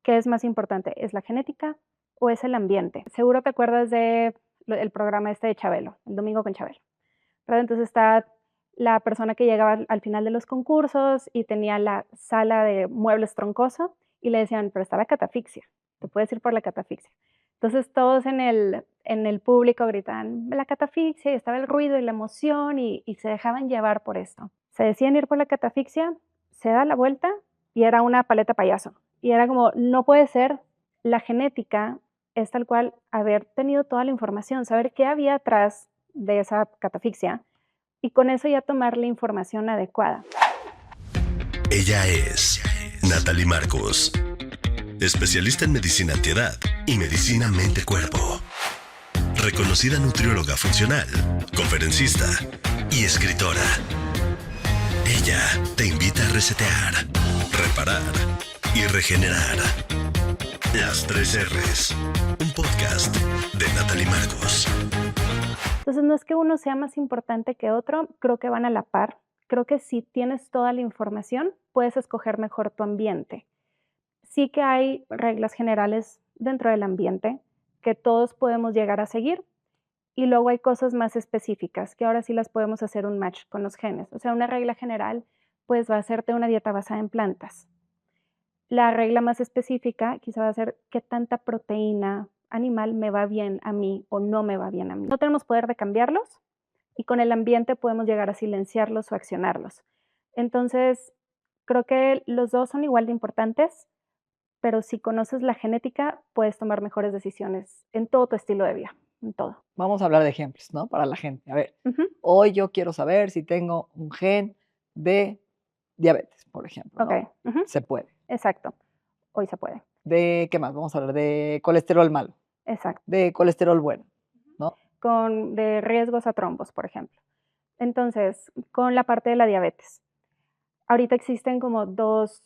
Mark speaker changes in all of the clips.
Speaker 1: ¿qué es más importante? ¿Es la genética o es el ambiente? Seguro te acuerdas de el programa este de Chabelo, El Domingo con Chabelo, ¿verdad? Entonces está la persona que llegaba al final de los concursos y tenía la sala de muebles troncoso y le decían, pero está la catafixia, te puedes ir por la catafixia. Entonces todos en el público gritaban la catafixia y estaba el ruido y la emoción y se dejaban llevar por esto. Se decían ir por la catafixia, se da la vuelta y era una paleta payaso. Y era como, no puede ser, la genética es tal cual haber tenido toda la información, saber qué había atrás de esa catafixia y con eso ya tomar la información adecuada.
Speaker 2: Ella es Natalie Marcos, especialista en medicina antiedad y medicina mente-cuerpo. Reconocida nutrióloga funcional, conferencista y escritora. Ella te invita a resetear, reparar y regenerar. Las 3 R's, un podcast de Natalie Marcos.
Speaker 1: Entonces no es que uno sea más importante que otro, creo que van a la par. Creo que si tienes toda la información, puedes escoger mejor tu ambiente. Sí que hay reglas generales dentro del ambiente que todos podemos llegar a seguir y luego hay cosas más específicas que ahora sí las podemos hacer un match con los genes. O sea, una regla general pues va a hacerte una dieta basada en plantas. La regla más específica quizá va a ser qué tanta proteína animal me va bien a mí o no me va bien a mí. No tenemos poder de cambiarlos y con el ambiente podemos llegar a silenciarlos o accionarlos. Entonces, creo que los dos son igual de importantes, pero si conoces la genética, puedes tomar mejores decisiones en todo tu estilo de vida, en todo.
Speaker 3: Vamos a hablar de ejemplos, ¿no? Para la gente. A ver,
Speaker 1: Ujú,
Speaker 3: hoy yo quiero saber si tengo un gen de diabetes, por ejemplo, ¿no?
Speaker 1: okey, ujú,
Speaker 3: Se puede.
Speaker 1: exacto. Hoy se puede.
Speaker 3: ¿De qué más? Vamos a hablar de colesterol malo,
Speaker 1: Exacto.
Speaker 3: de colesterol bueno, ¿no?
Speaker 1: Con de riesgos a trombos, por ejemplo. Entonces, con la parte de la diabetes. Ahorita existen como 2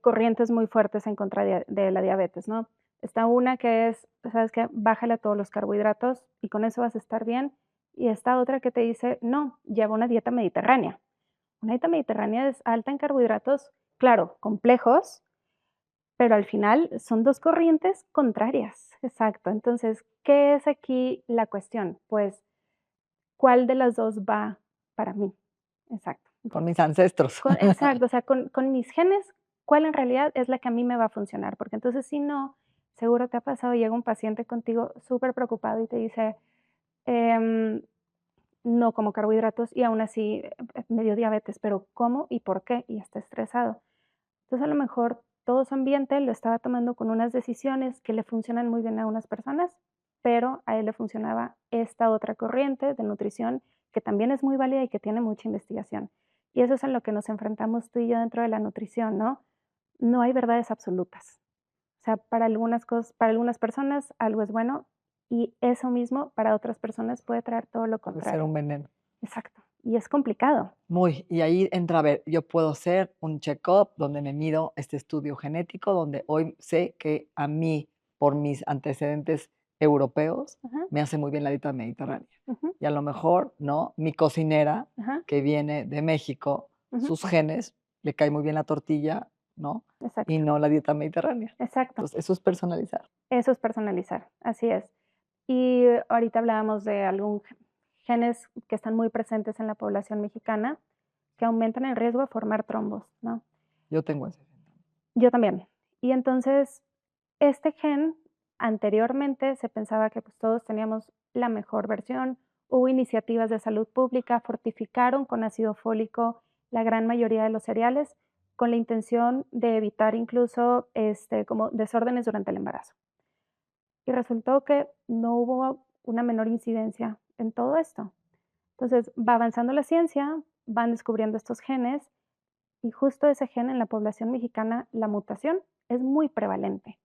Speaker 1: corrientes muy fuertes en contra de la diabetes, ¿no? Está una que es, ¿sabes qué? Bájale a todos los carbohidratos y con eso vas a estar bien. Y está otra que te dice, no, lleva una dieta mediterránea. Una dieta mediterránea es alta en carbohidratos, claro, complejos, pero al final son 2 corrientes contrarias. Exacto. Entonces, ¿qué es aquí la cuestión? Pues, ¿cuál de las 2 va para mí? Exacto.
Speaker 3: Con mis ancestros.
Speaker 1: Exacto, o sea, con mis genes, ¿cuál en realidad es la que a mí me va a funcionar? Porque entonces, si no, seguro te ha pasado, llega un paciente contigo súper preocupado y te dice, em, no como carbohidratos y aún así me dio diabetes, pero ¿cómo y por qué? Y está estresado. Entonces, a lo mejor todo su ambiente lo estaba tomando con unas decisiones que le funcionan muy bien a unas personas, pero a él le funcionaba esta otra corriente de nutrición que también es muy válida y que tiene mucha investigación. Y eso es a lo que nos enfrentamos tú y yo dentro de la nutrición, ¿no? No hay verdades absolutas. O sea, para algunas cosas, para algunas personas algo es bueno y eso mismo para otras personas puede traer todo lo
Speaker 3: Puede ser
Speaker 1: contrario.
Speaker 3: un veneno.
Speaker 1: Exacto. Y es complicado.
Speaker 3: Muy, y ahí entra, a ver, yo puedo hacer un check-up donde me mido este estudio genético, donde hoy sé que a mí, por mis antecedentes europeos,
Speaker 1: Ajá,
Speaker 3: me hace muy bien la dieta mediterránea.
Speaker 1: ujú,
Speaker 3: Y a lo mejor, ¿no? Mi cocinera,
Speaker 1: ajá,
Speaker 3: que viene de México,
Speaker 1: ujú,
Speaker 3: sus genes, le cae muy bien la tortilla, ¿no? Y
Speaker 1: exacto,
Speaker 3: no la dieta mediterránea.
Speaker 1: exacto.
Speaker 3: Entonces, eso es personalizar.
Speaker 1: Eso es personalizar, así es. Y ahorita hablábamos de algún genes que están muy presentes en la población mexicana que aumentan el riesgo de formar trombos, ¿no?
Speaker 3: Yo tengo ese.
Speaker 1: Yo también. Y entonces, este gen, anteriormente se pensaba que pues, todos teníamos la mejor versión. Hubo iniciativas de salud pública, fortificaron con ácido fólico la gran mayoría de los cereales con la intención de evitar incluso como desórdenes durante el embarazo. Y resultó que no hubo una menor incidencia en todo esto. Entonces, va avanzando la ciencia, van descubriendo estos genes y justo ese gen en la población mexicana, la mutación es muy prevalente.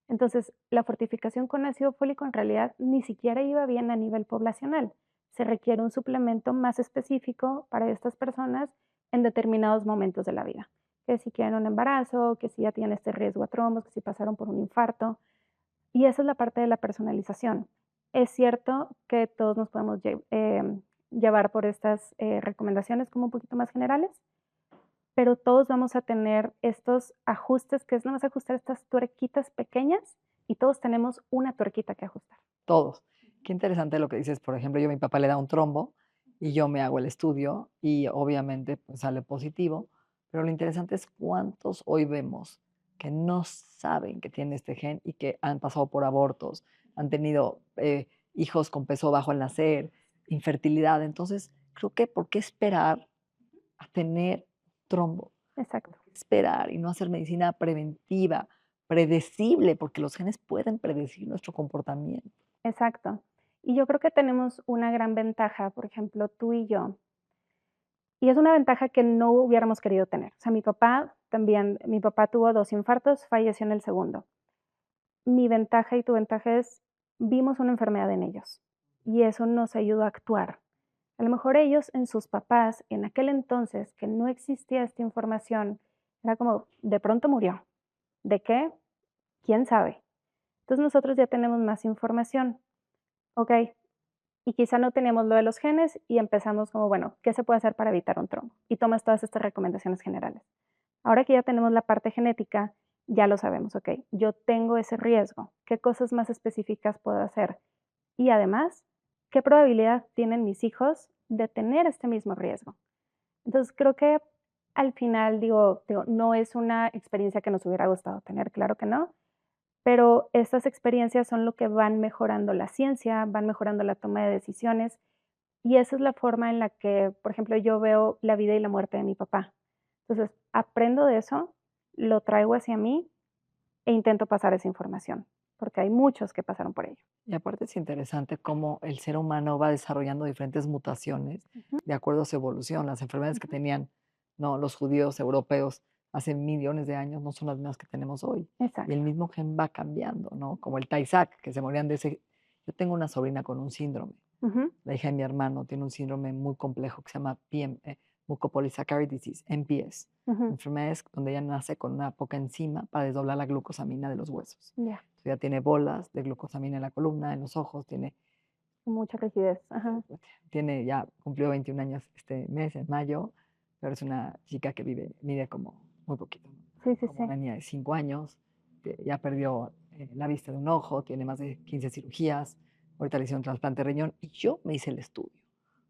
Speaker 1: Entonces, la fortificación con ácido fólico en realidad ni siquiera iba bien a nivel poblacional. Se requiere un suplemento más específico para estas personas en determinados momentos de la vida. Que si quieren un embarazo, que si ya tienen este riesgo a trombos, que si pasaron por un infarto. Y esa es la parte de la personalización. Es cierto que todos nos podemos llevar por estas recomendaciones como un poquito más generales, pero todos vamos a tener estos ajustes, que es nada más ajustar estas tuerquitas pequeñas y todos tenemos una tuerquita que ajustar.
Speaker 3: Todos. Qué interesante lo que dices. Por ejemplo, yo a mi papá le da un trombo y yo me hago el estudio y obviamente pues, sale positivo, pero lo interesante es cuántos hoy vemos que no saben que tienen este gen y que han pasado por abortos, han tenido hijos con peso bajo al nacer, infertilidad. Entonces, creo que ¿por qué esperar a tener trombo?
Speaker 1: Exacto,
Speaker 3: Esperar y no hacer medicina preventiva, predecible, porque los genes pueden predecir nuestro comportamiento.
Speaker 1: exacto. Y yo creo que tenemos una gran ventaja, por ejemplo, tú y yo, y es una ventaja que no hubiéramos querido tener. O sea, mi papá también, mi papá tuvo 2 infartos, falleció en el segundo. Mi ventaja y tu ventaja es, vimos una enfermedad en ellos y eso nos ayudó a actuar. A lo mejor ellos en sus papás, en aquel entonces que no existía esta información, era como, de pronto murió. ¿De qué? ¿Quién sabe? Entonces nosotros ya tenemos más información. Ok, y quizá no teníamos lo de los genes y empezamos como, bueno, ¿qué se puede hacer para evitar un trombo? Y tomas todas estas recomendaciones generales. Ahora que ya tenemos la parte genética, ya lo sabemos, ok, yo tengo ese riesgo, ¿qué cosas más específicas puedo hacer? Y además, ¿qué probabilidad tienen mis hijos de tener este mismo riesgo? Entonces, creo que al final, digo, no es una experiencia que nos hubiera gustado tener, claro que no, pero estas experiencias son lo que van mejorando la ciencia, van mejorando la toma de decisiones y esa es la forma en la que, por ejemplo, yo veo la vida y la muerte de mi papá. Entonces, aprendo de eso, lo traigo hacia mí e intento pasar esa información, porque hay muchos que pasaron por ello.
Speaker 3: Y aparte es interesante cómo el ser humano va desarrollando diferentes mutaciones
Speaker 1: Ujú,
Speaker 3: de acuerdo a su evolución. Las enfermedades que
Speaker 1: ujú,
Speaker 3: tenían, no, los judíos europeos hace millones de años no son las mismas que tenemos hoy. Y el
Speaker 1: exacto.
Speaker 3: mismo gen va cambiando, ¿no? Como el Tay-Sachs, que se morían de ese. Yo tengo una sobrina con un síndrome.
Speaker 1: Ujú,
Speaker 3: La hija de mi hermano tiene un síndrome muy complejo que se llama Mucopolysaccharidosis Disease, MPS.
Speaker 1: ujú,
Speaker 3: Enfermedades donde ella nace con una poca enzima para desdoblar la glucosamina de los huesos.
Speaker 1: ya,
Speaker 3: Ya tiene bolas de glucosamina en la columna, en los ojos,
Speaker 1: mucha rigidez. Ajá.
Speaker 3: ya cumplió 21 años este mes, en mayo, pero es una chica que mide como muy poquito, ¿no?
Speaker 1: Sí, sí,
Speaker 3: Como
Speaker 1: sí.
Speaker 3: una niña de 5 años, que ya perdió la vista de un ojo, tiene más de 15 cirugías, ahorita le hicieron trasplante de riñón y yo me hice el estudio,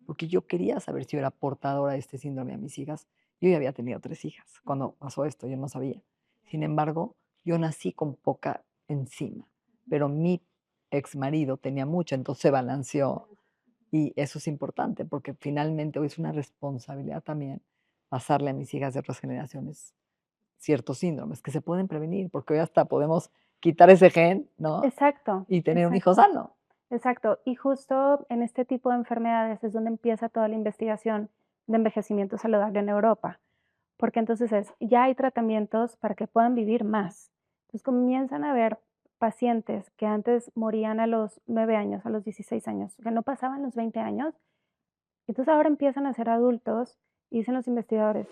Speaker 3: porque yo quería saber si yo era portadora de este síndrome a mis hijas. Yo ya había tenido 3 hijas cuando pasó esto, yo no sabía. Sin embargo, yo nací con poca enzima, pero mi ex marido tenía mucha, entonces se balanceó y eso es importante porque finalmente hoy es una responsabilidad también pasarle a mis hijas de otras generaciones ciertos síndromes que se pueden prevenir, porque hoy hasta podemos quitar ese gen, ¿no?
Speaker 1: Exacto,
Speaker 3: Y tener un hijo
Speaker 1: exacto,
Speaker 3: sano.
Speaker 1: exacto. Y justo en este tipo de enfermedades es donde empieza toda la investigación de envejecimiento saludable en Europa, porque entonces ya hay tratamientos para que puedan vivir más. Entonces comienzan a ver pacientes que antes morían a los 9 años, a los 16 años, que no pasaban los 20 años. Entonces ahora empiezan a ser adultos y dicen los investigadores,